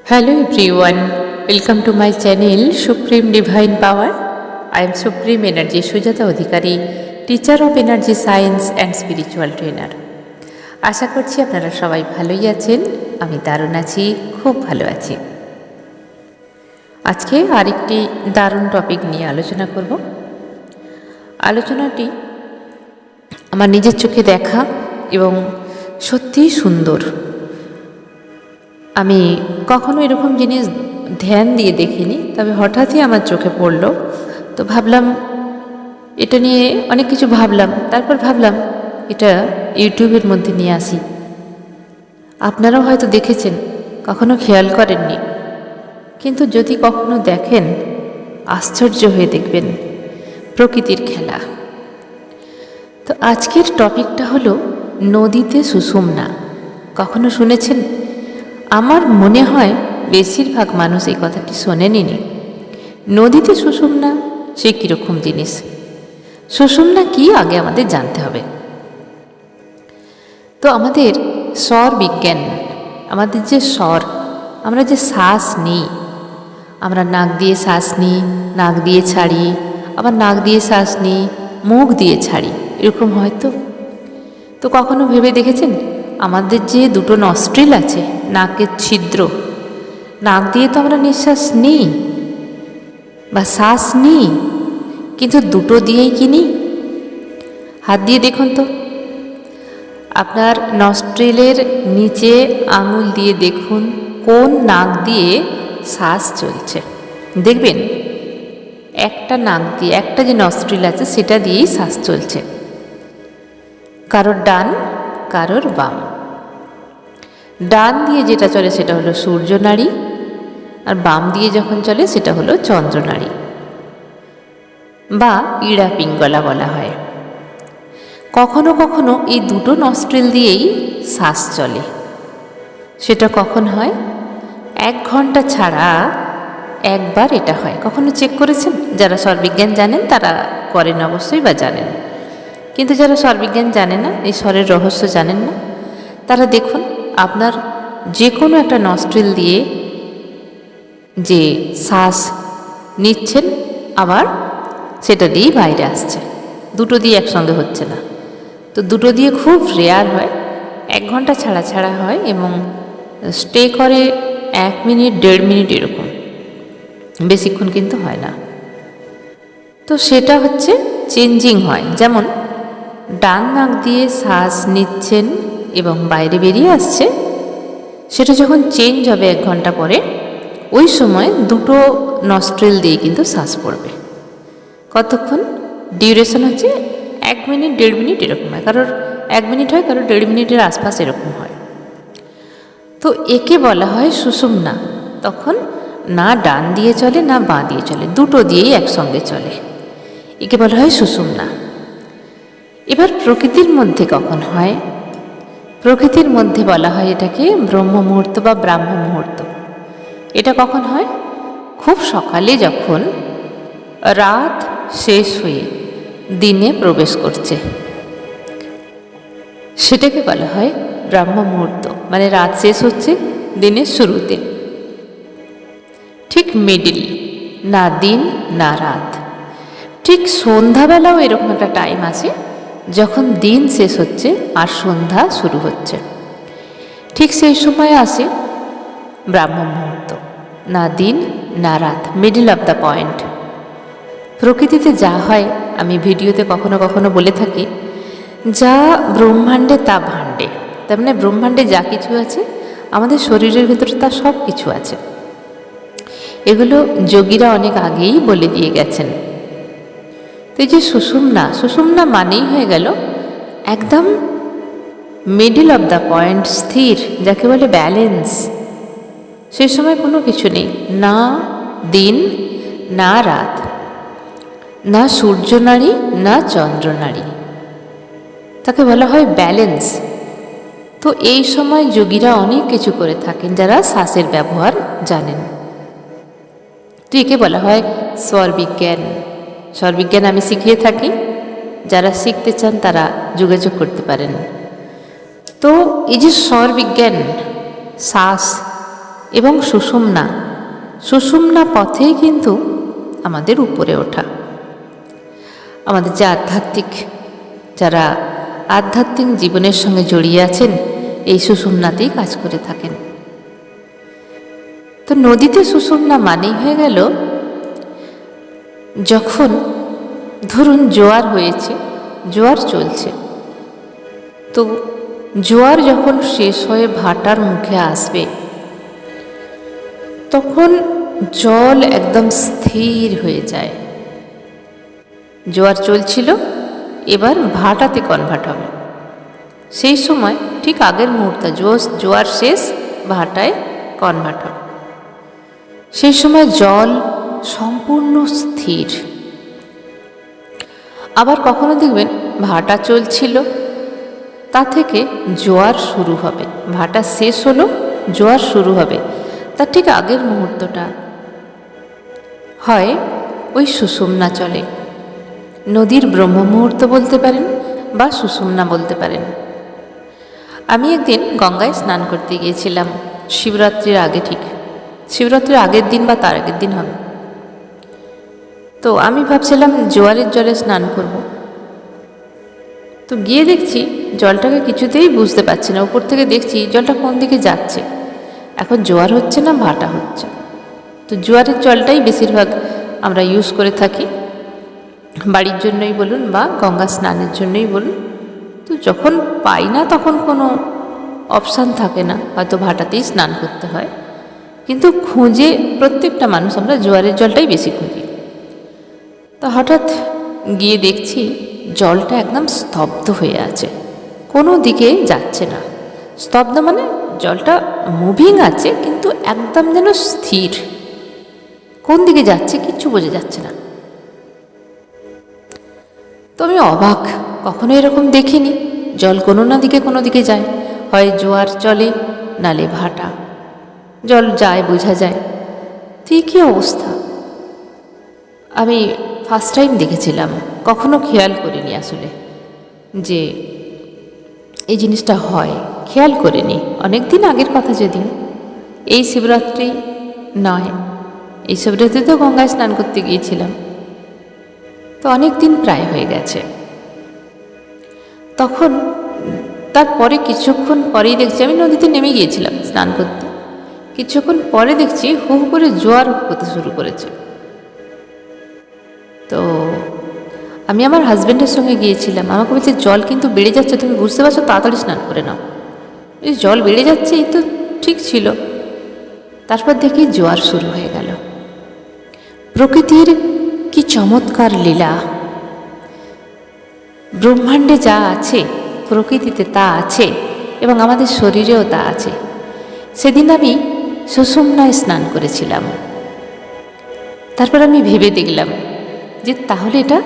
Hello everyone, welcome to my channel Supreme Divine Power. I am Supreme Energy Sujata Adhikari, Teacher of Energy Science and Spiritual Trainer. আশা করছি আপনারা সবাই ভালোই আছেন। আমি দারুণ আছি, খুব ভালো আছি। আজকে আরেকটি দারুণ টপিক নিয়ে আলোচনা করব। আলোচনাটি আমার নিজের চোখে দেখা এবং সত্যিই সুন্দর। আমি কখনো এরকম জিনিস ধ্যান দিয়ে দেখিনি, তবে হঠাৎই আমার চোখে পড়ল। তো ভাবলাম এটা নিয়ে অনেক কিছু ভাবলাম, তারপর ভাবলাম এটা ইউটিউবের মধ্যে নিয়ে আসি। আপনারাও হয়তো দেখেছেন, কখনো খেয়াল করেননি, কিন্তু যদি কখনো দেখেন আশ্চর্য হয়ে দেখবেন প্রকৃতির খেলা। তো আজকের টপিকটা হলো নদীতে সুষুম্না। কখনো শুনেছেন? আমার মনে হয় বেশিরভাগ মানুষ এই কথাটি শোনেনি। নদীতে সুষুম্না সে কীরকম জিনিস? সুষুম্না কি আগে আমাদের জানতে হবে। তো আমাদের স্বর বিজ্ঞান, আমাদের যে স্বর, আমরা যে শ্বাস নিই, আমরা নাক দিয়ে শ্বাস নিই, নাক দিয়ে ছাড়ি, আবার নাক দিয়ে শ্বাস নিই, মুখ দিয়ে ছাড়ি, এরকম হয়তো। তো কখনো ভেবে দেখেছেন আমাদের যে দুটো নস্ট্রিল আছে, নাকের ছিদ্র, নাক দিয়ে তো আমরা নিঃশ্বাস নিই বা শ্বাস নিই, কিন্তু দুটো দিয়েই কি নিই? হাত দিয়ে দেখুন তো, আপনার নস্ট্রিলের নিচে আঙুল দিয়ে দেখুন কোন নাক দিয়ে শ্বাস চলছে। দেখবেন একটা নাক দিয়ে, একটা যে নস্ট্রিল আছে সেটা দিয়েই শ্বাস চলছে, কারোর ডান কারোর বাম। ডান দিয়ে যেটা চলে সেটা হলো সূর্যনাড়ি, আর বাম দিয়ে যখন চলে সেটা হলো চন্দ্রনাড়ি বা ইড়া পিঙ্গলা বলা হয়। কখনো কখনো এই দুটো নস্ট্রিল দিয়েই শ্বাস চলে। সেটা কখন হয়? 1 ঘন্টা ছাড়া একবার এটা হয়। কখনো চেক করেছেন? যারা স্বরবিজ্ঞান জানেন তারা করেন অবশ্যই বা জানেন, কিন্তু যারা স্বরবিজ্ঞান জানে না, এই স্বরের রহস্য জানেন না, তারা দেখুন আপনার যে কোনো একটা নস্ট্রিল দিয়ে যে শ্বাস নিচ্ছেন, আবার সেটা দিয়েই বাইরে আসছে, দুটো দিয়ে একসঙ্গে হচ্ছে না। তো দুটো দিয়ে খুব রেয়ার হয়, 1 ঘন্টা ছাড়া ছাড়া হয় এবং স্টে করে 1 মিনিট 1.5 মিনিট এরকম, বেশিক্ষণ কিন্তু হয় না। তো সেটা হচ্ছে চেঞ্জিং হয়। যেমন ডান নাক দিয়ে শ্বাস নিচ্ছেন এবং বাইরে বেরিয়ে আসছে, সেটা যখন চেঞ্জ হবে 1 ঘন্টা পরে, ওই সময় দুটো নস্ট্রিল দিয়ে কিন্তু শ্বাস পড়বে। কতক্ষণ ডিউরেশন হচ্ছে? 1 মিনিট 1.5 মিনিট এরকম হয়, কারোর 1 মিনিট হয়, কারোর 1.5 মিনিটের আশপাশ এরকম হয়। তো একে বলা হয় সুষুম্না। তখন না ডান দিয়ে চলে না বাঁ দিয়ে চলে, দুটো দিয়েই একসঙ্গে চলে, একে বলা হয় সুষুম্না। এবার প্রকৃতির মধ্যে কখন হয়? প্রকৃতির মধ্যে বলা হয় এটাকে ব্রহ্ম মুহূর্ত বা ব্রাহ্ম মুহূর্ত। এটা কখন হয়? খুব সকালে, যখন রাত শেষ হয়ে দিনে প্রবেশ করছে, সেটাকে বলা হয় ব্রাহ্ম মুহূর্ত। মানে রাত শেষ হচ্ছে দিনের শুরুতে, ঠিক মিডিল, না দিন না রাত। ঠিক সন্ধ্যাবেলাও এরকম একটা টাইম আছে যখন দিন শেষ হচ্ছে আর সন্ধ্যা শুরু হচ্ছে, ঠিক সেই সময় আসে ব্রাহ্ম মুহূর্ত। না দিন না রাত, মিডল অফ দ্য পয়েন্ট। প্রকৃতিতে যা হয়, আমি ভিডিওতে কখনো কখনো বলে থাকি, যা ব্রহ্মাণ্ডে তা ভাণ্ডে। তার মানে ব্রহ্মাণ্ডে যা কিছু আছে আমাদের শরীরের ভিতরে তা সব কিছু আছে। এগুলো যোগীরা অনেক আগেই বলে দিয়ে গেছেন। তো এই যে সুষুম্না, সুষুম্না মানেই হয়ে গেল একদম মিডল অফ দ্য পয়েন্ট, স্থির, যাকে বলে ব্যালেন্স। সেই সময় কোনো কিছু নেই, না দিন না রাত, না সূর্যনাড়ি না চন্দ্রনাড়ি, তাকে বলা হয় ব্যালেন্স। তো এই সময় যোগীরা অনেক কিছু করে থাকেন, যারা শ্বাসের ব্যবহার জানেন। তো একে বলা হয় স্বরবিজ্ঞান। স্বরবিজ্ঞান আমি শিখিয়ে থাকি, যারা শিখতে চান তারা যোগাযোগ করতে পারেন। তো এই যে স্বরবিজ্ঞান, শ্বাস, এবং সুষুম্না, সুষুম্না পথেই কিন্তু আমাদের উপরে ওঠা। আমাদের যে যারা আধ্যাত্মিক জীবনের সঙ্গে জড়িয়ে আছেন এই সুষুম্নাতেই কাজ করে থাকেন। তো নদীতে সুষুম্না মানেই হয়ে গেল, যখন ধরুন জোয়ার হয়েছে, জোয়ার চলছে, তো জোয়ার যখন শেষ হয়ে ভাটার মুখে আসবে তখন জল একদম স্থির হয়ে যায়। জোয়ার চলছিল, এবার ভাটাতে কনভার্ট হবে। সেই সময় ঠিক আগের মুহূর্তে জোয়ার শেষ, ভাটায় কনভার্ট হবে। সেই সময় জল সম্পূর্ণ স্থির। আবার কখনো দেখবেন ভাটা চলছিল, তা থেকে জোয়ার শুরু হবে, ভাটা শেষ হলো, জোয়ার শুরু হবে, তার ঠিক আগের মুহূর্তটা হয় ওই সুষুম্না চলে। নদীর ব্রহ্ম মুহূর্ত বলতে পারেন বা সুষুম্না বলতে পারেন। আমি একদিন গঙ্গায় স্নান করতে গিয়েছিলাম, শিবরাত্রির আগে, ঠিক শিবরাত্রির আগের দিন বা তার আগের দিন হবে। তো আমি ভাবছিলাম জোয়ারের জলে স্নান করব। তো গিয়ে দেখছি জলটাকে কিছুতেই বুঝতে পারছি না, উপর থেকে দেখছি জলটা কোন দিকে যাচ্ছে। এখন জোয়ার হচ্ছে না ভাটা হচ্ছে। তো জোয়ারের জলটাই বেশিরভাগ আমরা ইউজ করে থাকি, বাড়ির জন্যই বলুন বা গঙ্গা স্নানের জন্যই বলুন। তো যখন পাই না তখন কোনো অপশান থাকে না, হয়তো ভাটাতেই স্নান করতে হয়, কিন্তু খুঁজে প্রত্যেকটা মানুষ আমরা জোয়ারের জলটাই বেশি খুঁজি। তো হঠাৎ গিয়ে দেখছি জলটা একদম স্তব্ধ হয়ে আছে, কোনো দিকে যাচ্ছে না। স্তব্ধ মানে জলটা মুভিং আছে কিন্তু একদম যেন স্থির, কোন দিকে যাচ্ছে কিচ্ছু বোঝা যাচ্ছে না। তো আমি অবাক, কখনো এরকম দেখিনি। জল কোনো না দিকে কোনো দিকে যায়, হয় জোয়ার চলে নালে ভাটা, জল যায় বোঝা যায়। তো কী অবস্থা, আমি ফার্স্ট টাইম দেখেছিলাম, কখনো খেয়াল করিনি আসলে যে এই জিনিসটা হয়, খেয়াল করিনি। অনেক দিন আগের কথা, যদিও এই শিবরাত্রি নয়, এই শিবরাত্রিতেও গঙ্গায় স্নান করতে গিয়েছিলাম, তো অনেক দিন প্রায় হয়ে গেছে। তখন তারপরে কিছুক্ষণ পরেই দেখছি, আমি নদীতে নেমে গিয়েছিলাম স্নান করতে, কিছুক্ষণ পরে দেখছি হু হু করে জোয়ার হতে শুরু করেছে। তো আমি আমার হাজব্যান্ডের সঙ্গে গিয়েছিলাম, আমাকে বলছে জল কিন্তু বেড়ে যাচ্ছে, তুমি বুঝতে পারছো, তাড়াতাড়ি স্নান করে নাও। এই জল বেড়ে যাচ্ছে, এই তো ঠিক ছিল। তারপর দেখি জোয়ার শুরু হয়ে গেল। প্রকৃতির কি চমৎকার লীলা, ব্রহ্মাণ্ডে যা আছে প্রকৃতিতে তা আছে এবং আমাদের শরীরেও তা আছে। সেদিন আমি সুষুম্নায় স্নান করেছিলাম। তারপর আমি ভেবে দেখলাম যে তাহলে এটা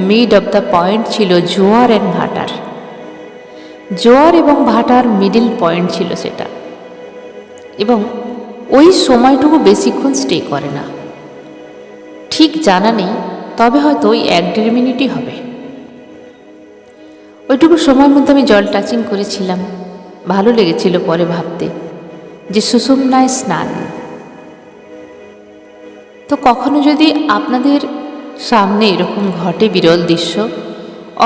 মিড অফ দ্য পয়েন্ট ছিল জোয়ার অ্যান্ড ভাটার, জোয়ার এবং ভাটার মিডিল পয়েন্ট ছিল সেটা। এবং ওই সময়টুকু বেশিক্ষণ স্টে করে না, ঠিক জানা নেই, তবে হয়তো ওই 1-1.5 মিনিটই হবে। ওইটুকু সময়ের মধ্যে আমি জল টাচিং করেছিলাম, ভালো লেগেছিল পরে ভাবতে যে সুষুম্নায় স্নান। তো কখনো যদি আপনাদের সামনে এরকম ঘটে বিরল দৃশ্য,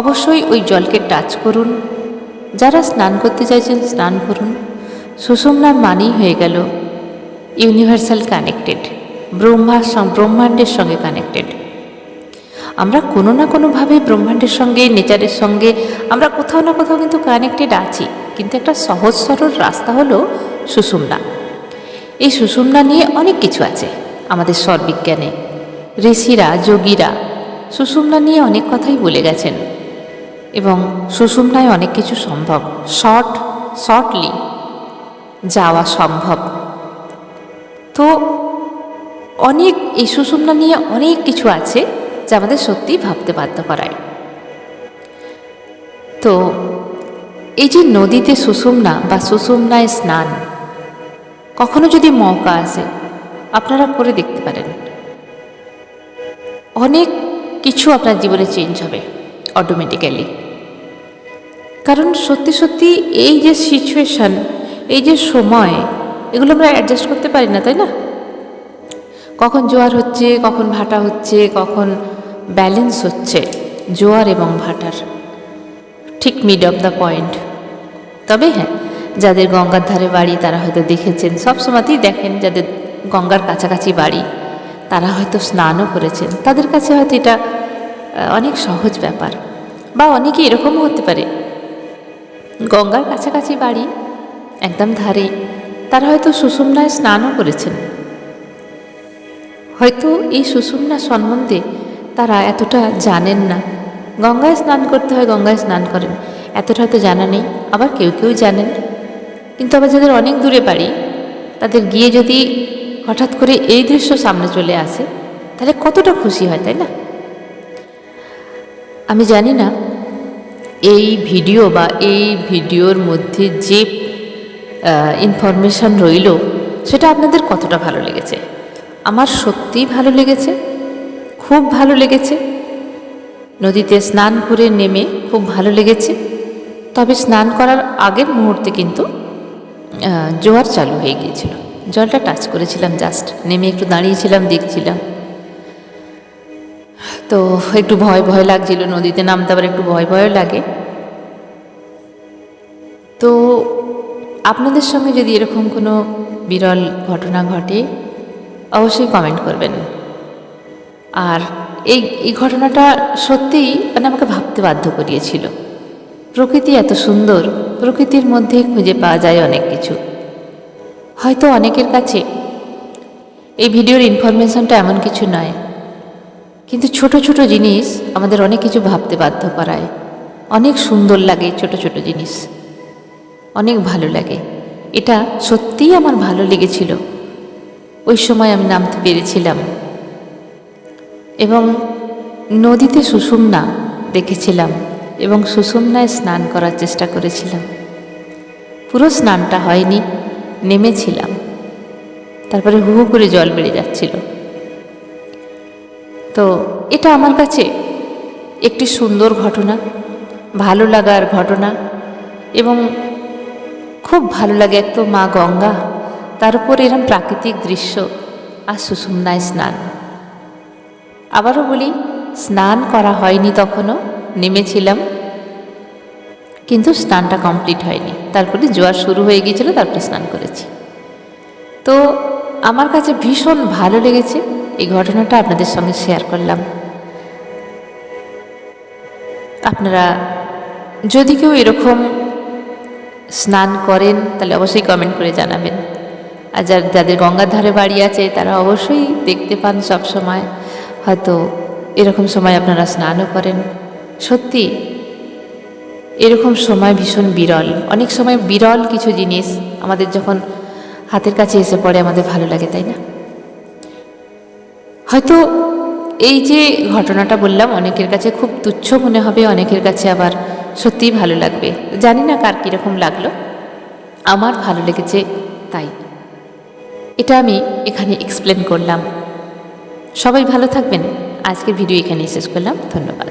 অবশ্যই ওই জলকে টাচ করুন। যারা স্নান করতে চাইছেন স্নান করুন। সুষুম্না মানেই হয়ে গেল ইউনিভার্সাল কানেক্টেড, ব্রহ্মাণ্ডের সঙ্গে কানেক্টেড। আমরা কোনো না কোনোভাবে ব্রহ্মাণ্ডের সঙ্গে, নেচারের সঙ্গে আমরা কোথাও না কোথাও কিন্তু কানেক্টেড আছি, কিন্তু একটা সহজ সরল রাস্তা হলো সুষুম্না। এই সুষুম্না নিয়ে অনেক কিছু আছে আমাদের স্বরবিজ্ঞানে, ঋষিরা যোগীরা সুষুম্না নিয়ে অনেক কথাই বলে গেছেন এবং সুষুম্নায় অনেক কিছু সম্ভব, শর্টলি যাওয়া সম্ভব। তো অনেক এই সুষুম্না নিয়ে অনেক কিছু আছে যা আমাদের সত্যিই ভাবতে বাধ্য করায়। তো এই যে নদীতে সুষুম্না বা সুষুম্নায় স্নান, কখনো যদি মৌকা আসে আপনারা করে দেখতে পারেন, অনেক কিছু আপনার জীবনে চেঞ্জ হবে অটোমেটিক্যালি। কারণ সত্যি সত্যি এই যে সিচুয়েশান, এই যে সময়, এগুলো আমরা অ্যাডজাস্ট করতে পারি না, তাই না? কখন জোয়ার হচ্ছে, কখন ভাটা হচ্ছে, কখন ব্যালেন্স হচ্ছে জোয়ার এবং ভাটার, ঠিক মিড অফ দ্য পয়েন্ট। তবে হ্যাঁ, যাদের গঙ্গার ধারে বাড়ি তারা হয়তো দেখেছেন, সবসময়তেই দেখেন, যাদের গঙ্গার কাছাকাছি বাড়ি তারা হয়তো স্নানও করেছেন, তাদের কাছে হয়তো এটা অনেক সহজ ব্যাপার। বা অনেকে এরকমও হতে পারে, গঙ্গার কাছাকাছি বাড়ি, একদম ধারে, তারা হয়তো সুষুম্নায় স্নানও করেছেন। হয়তো এই সুষুম্না সম্বন্ধে তারা এতটা জানেন না। গঙ্গায় স্নান করতে হয়, গঙ্গায় স্নান করেন, এতটা হয়তো জানা নেই। আবার কেউ কেউ জানেন, কিন্তু আবার যাদের অনেক দূরে বাড়ি তাদের গিয়ে যদি হঠাৎ করে এই দৃশ্য সামনে চলে আসে তাহলে কতটা খুশি হয়, তাই না? আমি জানি না এই ভিডিও বা এই ভিডিওর মধ্যে যে ইনফরমেশন রইল সেটা আপনাদের কতটা ভালো লেগেছে। আমার সত্যিই ভালো লেগেছে, খুব ভালো লেগেছে। নদীতে স্নান করে নেমে খুব ভালো লেগেছে। তবে স্নান করার আগের মুহূর্তে কিন্তু জোয়ার চালু হয়ে গিয়েছিল, জলটা টাচ করেছিলাম, জাস্ট নেমে একটু দাঁড়িয়েছিলাম, দেখছিলাম। তো একটু ভয় ভয় লাগছিল, নদীতে নামতে আবার একটু ভয় ভয়ও লাগে। তো আপনাদের সঙ্গে যদি এরকম কোনো বিরল ঘটনা ঘটে অবশ্যই কমেন্ট করবেন। আর এই ঘটনাটা সত্যিই মানে আমাকে ভাবতে বাধ্য করিয়েছিল। প্রকৃতি এত সুন্দর, প্রকৃতির মধ্যে খুঁজে পাওয়া যায় অনেক কিছু। হয়তো অনেকের কাছে এই ভিডিওর ইনফরমেশনটা এমন কিছু নয়, কিন্তু ছোট ছোট জিনিস আমাদের অনেক কিছু ভাবতে বাধ্য করায়। অনেক সুন্দর লাগে ছোট ছোট জিনিস, অনেক ভালো লাগে। এটা সত্যিই আমার ভালো লেগেছিল। ওই সময় আমি নামতে পেরেছিলাম এবং নদীতে সুষুম্না দেখেছিলাম এবং সুষুম্নায় স্নান করার চেষ্টা করেছিলাম। পুরো স্নানটা হয়নি, নেমেছিলাম, তারপরে হু হু করে জল বেড়ে যাচ্ছিল। তো এটা আমার কাছে একটি সুন্দর ঘটনা, ভালো লাগার ঘটনা। এবং খুব ভালো লাগে, এক তো মা গঙ্গা, তার উপর এরম প্রাকৃতিক দৃশ্য আর সুষুম্নায় স্নান। আবারও বলি, স্নান করা হয়নি, তখনও নেমেছিলাম, কিন্তু স্নানটা কমপ্লিট হয়নি। তারপরে জোয়ার শুরু হয়ে গিয়েছিল, তারপরে স্নান করেছি। তো আমার কাছে ভীষণ ভালো লেগেছে, এই ঘটনাটা আপনাদের সঙ্গে শেয়ার করলাম। আপনারা যদি কেউ এরকম স্নান করেন তাহলে অবশ্যই কমেন্ট করে জানাবেন। আর যাদের গঙ্গার ধারে বাড়ি আছে তারা অবশ্যই দেখতে পান সব সময়, হয়তো এরকম সময় আপনারা স্নানও করেন। সত্যি এরকম সময় ভীষণ বিরল। অনেক সময় বিরল কিছু জিনিস আমাদের যখন হাতের কাছে এসে পড়ে আমাদের ভালো লাগে, তাই না? হয়তো এই যে ঘটনাটা বললাম অনেকের কাছে খুব তুচ্ছ মনে হবে, অনেকের কাছে আবার সত্যিই ভালো লাগবে। জানি না কার কীরকম লাগলো, আমার ভালো লেগেছে, তাই এটা আমি এখানে এক্সপ্লেন করলাম। সবাই ভালো থাকবেন। আজকের ভিডিও এখানেই শেষ করলাম। ধন্যবাদ।